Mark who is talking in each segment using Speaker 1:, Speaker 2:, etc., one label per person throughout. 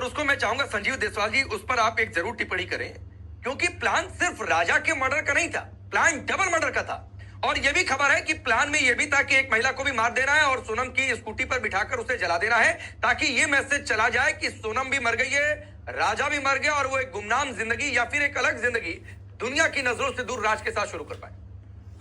Speaker 1: और उसको मैं चाहूंगा संजीव देसवाल जी उस पर आप एक जरूर टिप्पणी करें, क्योंकि प्लान सिर्फ राजा के मर्डर का नहीं था, प्लान डबल मर्डर का था। और यह भी खबर है कि प्लान में यह भी था कि एक महिला को भी मार देना है और सोनम की स्कूटी पर बिठाकर उसे जला देना है, ताकि यह मैसेज चला जाए कि सोनम भी मर गई है, राजा भी मर गया और वो एक गुमनाम जिंदगी या फिर एक अलग जिंदगी दुनिया की नजरों से दूर राज के साथ शुरू कर पाए।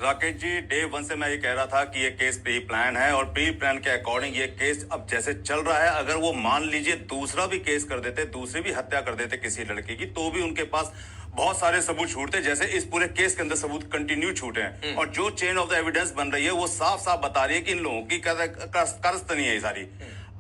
Speaker 2: राकेश जी, डे वन से मैं ये कह रहा था कि ये केस प्री प्लान है और प्री प्लान के अकॉर्डिंग ये केस अब जैसे चल रहा है, अगर वो मान लीजिए दूसरा भी केस कर देते, दूसरी भी हत्या कर देते किसी लड़की की, तो भी उनके पास बहुत सारे सबूत छूटते, जैसे इस पूरे केस के अंदर सबूत कंटिन्यू छूटे हैं। और जो चेन ऑफ द एविडेंस बन रही है वो साफ साफ बता रही है कि इन लोगों की कारस्तनी है ये सारी।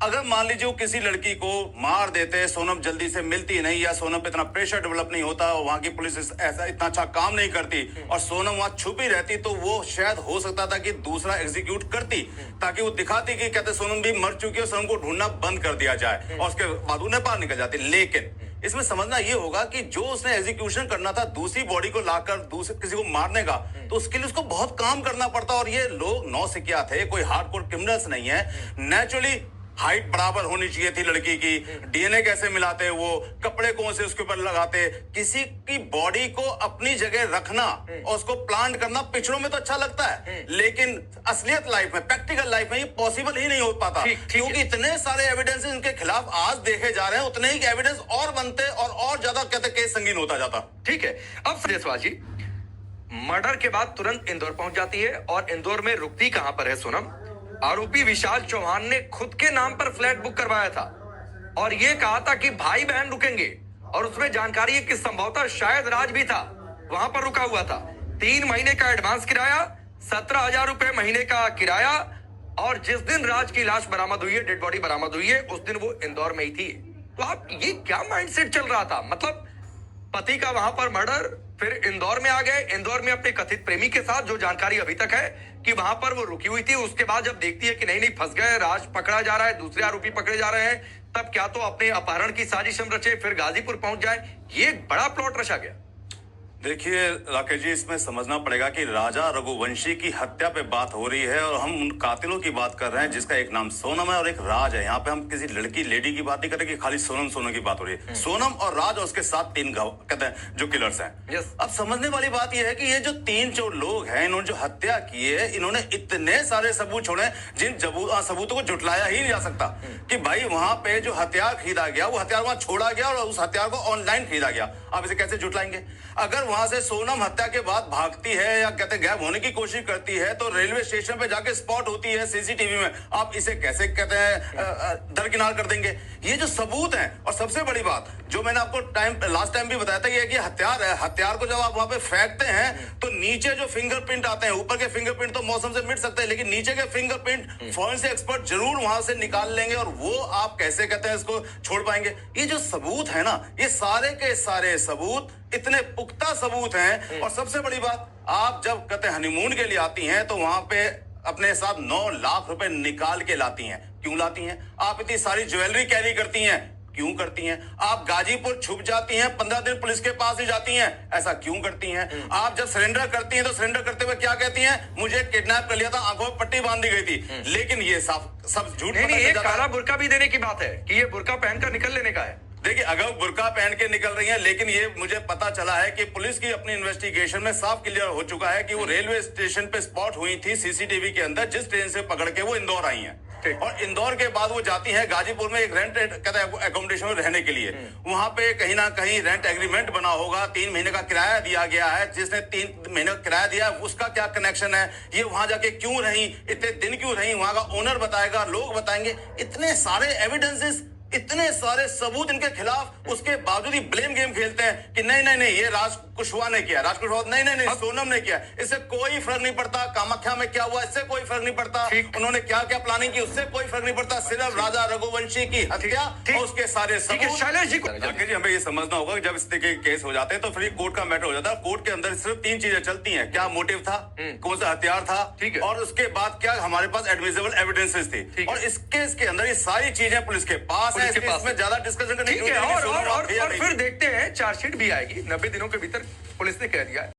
Speaker 2: अगर मान लीजिए वो किसी लड़की को मार देते, सोनम जल्दी से मिलती नहीं या सोनम पे इतना प्रेशर डेवलप नहीं होता, वहां की पुलिस ऐसा इतना अच्छा काम नहीं करती और सोनम वहां छुपी रहती, तो वो शायद हो सकता था कि दूसरा एग्जीक्यूट करती, ताकि वो दिखाती कि कहते सोनम भी मर चुकी है, सोनम को ढूंढना बंद कर दिया जाए और उसके बाद वो नेपाल निकल जाती। लेकिन इसमें समझना ये होगा कि जो उसने एग्जीक्यूशन करना था दूसरी बॉडी को लाकर दूसरे किसी को मारने का, तो उसके लिए उसको बहुत काम करना पड़ता। और ये लोग नौसिखिया थे, कोई हार्डकोर क्रिमिनल्स नहीं है। नेचुरली हाइट बराबर होनी चाहिए थी लड़की की, डीएनए कैसे मिलाते, वो कपड़े कौन से उसके ऊपर लगाते, किसी की बॉडी को अपनी जगह रखना और उसको प्लांट करना पिक्चरों में तो अच्छा लगता है, लेकिन असलियत लाइफ में, प्रैक्टिकल लाइफ में ये पॉसिबल ही नहीं हो पाता, क्योंकि इतने सारे एविडेंस इनके खिलाफ आज देखे जा रहे हैं, उतने ही एविडेंस और बनते और ज्यादा कहते केस संगीन होता जाता।
Speaker 1: ठीक है, अब देसवाल जी, मर्डर के बाद तुरंत इंदौर पहुंच जाती है और इंदौर में रुकती कहां पर है सोनम? आरोपी विशाल चौहान ने खुद के नाम पर फ्लैट बुक करवाया था और यह कहा था कि भाई बहन रुकेंगे, और उसमें जानकारी है कि संभवतः शायद राज भी था, वहां पर रुका हुआ था। 3 महीने का एडवांस किराया, 17,000 रुपए महीने का किराया, और जिस दिन राज की लाश बरामद हुई है, डेड बॉडी बरामद हुई है, उस दिन वो इंदौर में ही थी। तो आप ये क्या माइंडसेट चल रहा था? मतलब पति का वहां पर मर्डर, फिर इंदौर में आ गए, इंदौर में अपने कथित प्रेमी के साथ, जो जानकारी अभी तक है कि वहां पर वो रुकी हुई थी, उसके बाद जब देखती है कि नहीं फंस गए, राज पकड़ा जा रहा है, दूसरे आरोपी पकड़े जा रहे हैं, तब क्या तो अपने अपहरण की साजिश हम रचे, फिर गाजीपुर पहुंच जाए, ये एक बड़ा प्लॉट रचा गया।
Speaker 2: देखिए राकेश जी, इसमें समझना पड़ेगा कि राजा रघुवंशी की हत्या पे बात हो रही है और हम उन कातिलों की बात कर रहे हैं जिसका एक नाम सोनम है और एक राज है। यहाँ पे हम किसी लड़की लेडी की बात नहीं कर रहे कि खाली सोनम की बात हो रही है। सोनम और राज और उसके साथ 3 कहते हैं जो किलर्स हैं। अब समझने वाली बात यह है कि ये जो 3 जो लोग हैं, इन्होंने जो हत्या की है, इन्होंने इतने सारे सबूत छोड़े जिन सबूतों को जुटलाया ही नहीं जा सकता। कि भाई वहां पे जो हथियार खरीदा गया, वो हथियार वहां छोड़ा गया और उस हथियार को ऑनलाइन खरीदा गया, आप इसे कैसे जुटलाएंगे? अगर वहां से सोनम हत्या के बाद भागती है या कहते गायब होने की कोशिश करती है, तो रेलवे स्टेशन पे जाके स्पॉट होती है सीसीटीवी में, आप इसे कैसे कहते हैं दरकिनार कर देंगे? ये जो सबूत हैं, और सबसे बड़ी बात जो मैंने आपको लास्ट टाइम भी बताया था, ये कि हथियार है, हथियार को जब आप वहां पे फेंकते हैं तो नीचे जो फिंगरप्रिंट आते हैं, ऊपर के फिंगरप्रिंट तो मौसम से मिट सकते हैं, लेकिन नीचे के फिंगरप्रिंट फॉरेंसिक एक्सपर्ट जरूर वहां से निकाल लेंगे और वो आप कैसे कहते हैं इसको छोड़ पाएंगे? ये जो सबूत है ना, ये सारे के सारे सबूत इतने पुख्ता सबूत हैं। और सबसे बड़ी बात, आप जब कहते हनीमून के लिए आती हैं तो वहां पे अपने साथ 9 लाख रुपए निकाल के लाती हैं। क्यों लाती हैं? आप इतनी सारी ज्वेलरी कैरी करती हैं, क्यों करती हैं? आप गाजीपुर छुप जाती हैं, 15 दिन पुलिस के पास ही जाती हैं, ऐसा क्यों करती हैं? आप जब सरेंडर करती हैं तो सरेंडर करते हुए क्या कहती हैं? मुझे किडनैप कर लिया था, आंखों में पट्टी बांध दी गई थी। लेकिन ये सब झूठ।
Speaker 1: नहीं, एक काला बुर्का भी देने की बात है कि ये बुर्का पहनकर निकल लेने का है।
Speaker 2: देखिए, अगर बुर्का पहन के निकल रही हैं, लेकिन ये मुझे पता चला है कि पुलिस की अपनी इन्वेस्टिगेशन में साफ क्लियर हो चुका है कि वो रेलवे स्टेशन पे स्पॉट हुई थी सीसीटीवी के अंदर, जिस ट्रेन से पकड़ के वो इंदौर आई हैं। और इंदौर के बाद वो जाती हैं गाजीपुर में एक रेंट कहते हैं एकोमोडेशन में रहने के लिए। वहां पे कहीं ना कहीं रेंट एग्रीमेंट बना होगा, 3 महीने का किराया दिया गया है। जिसने 3 महीने का किराया दिया है उसका क्या कनेक्शन है, ये वहां जाके क्यों रही, इतने दिन क्यों रही, वहां का ओनर बताएगा, लोग बताएंगे। इतने सारे एविडेंसेस, इतने सारे सबूत इनके खिलाफ, उसके बावजूद ही ब्लेम गेम खेलते हैं कि नहीं ये राज कुशवाहा ने किया, राज कुशवाहा नहीं सोनम ने किया। इससे कोई फर्क नहीं पड़ता। कामाख्या में क्या हुआ, इससे कोई फर्क नहीं पड़ता। उन्होंने क्या क्या प्लानिंग की, उससे कोई फर्क नहीं पड़ता। सिर्फ राजा रघुवंशी की हत्या और उसके सारे सबूत।
Speaker 1: शैलेश जी,
Speaker 2: हमें ये समझना होगा कि जब इस तरीके के केस हो जाते हैं तो फिर कोर्ट का मैटर हो जाता है। कोर्ट के अंदर सिर्फ 3 चीजें चलती हैं, क्या मोटिव था, कौन सा हथियार था, और उसके बाद क्या हमारे पास एडमिसिबल एविडेंसेस थी। और इस केस के अंदर ये सारी चीजें पुलिस के पास है, इसमें ज्यादा डिस्कशन करने की
Speaker 1: और फिर देखते हैं, चार्जशीट भी आएगी 90 दिनों के भीतर, पुलिस ने कह दिया है।